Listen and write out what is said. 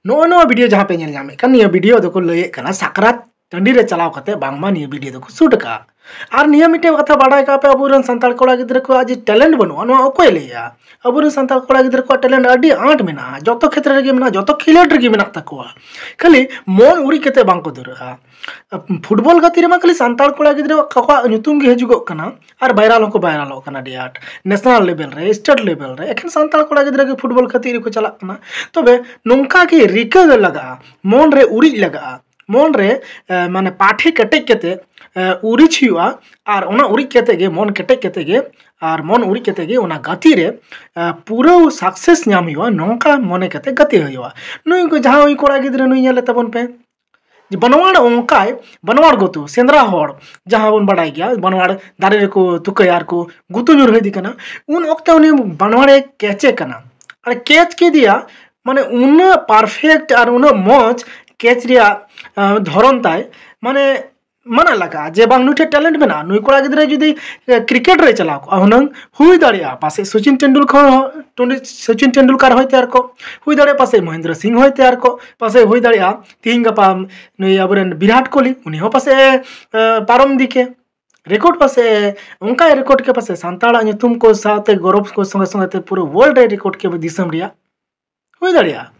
No video जहाँ पे नामे कान निया वीडियो दो को लय कना साकरात टंडी रे चलाव कते बांगमा निया वीडियो दो को शूट का और निया मिटे कथा बाडाय का पे अबुरन संताल कोड़ा गिद्र को आज टैलेंट बनु अनो अकोय लैया अबुरन संताल कोड़ा गिद्र को टैलेंट अडी आंट मेना जतो क्षेत्र रे मेना जतो खिलेट रे मेना तकोआ खाली मन उरी कते बांग को दुरहा फुटबॉल गति रे मा खाली संताल कोड़ा गिद्र कका नुतुम गे हजुगो कना और वायरल को वायरल हो कना डियाट नेशनल लेवल रे स्टेट लेवल रे एखन संताल कोड़ा गिद्र के फुटबॉल खातिर को चला कना तबे नोंका के रिका लगा मन रे उरी लगा मन रे माने पाठी कटे केते उरी छिवा और ओना उरी केते गे मन कटे केते गे और मन उरी केते गे ओना गति रे पूरा सक्सेस नाम हुआ नोंका मने केते गति हुआ नुई को जहां हुई कोड़ा गिद्र नुई नेले तबन पे बनवाड़ ओंकाय बनवाड़ गोतु सेंद्रा हड़ जहां बन बड़ाई गया बनवाड़ दारे रे को तुकयार को गुतु जुर हदी कना उन वक्त उनी बनवाड़े कैचे कना और कैच के दिया माने उन परफेक्ट और उन मौज कैच रिया धरन ताय माने मना लगा जे बांग नुठे टैलेंट में ना नुई कोड़ा गिद्रे जुदी क्रिकेट रे चला को हुनंग हुई दाड़िया पासे सचिन तेंदुलकर होय तैयार को हुई दाड़िया पासे महेंद्र सिंह होय तैयार को पासे हुई दाड़िया तीन गपा नुई अबरेन विराट कोहली उनी हो पासे पारम दिके रिकॉर्ड पासे उनका रिकॉर्ड के पासे सांताड़ा तुम को साथे गौरव को संगे संगे पूरे वर्ल्ड रिकॉर्ड के दिसम रिया हुई दाड़िया।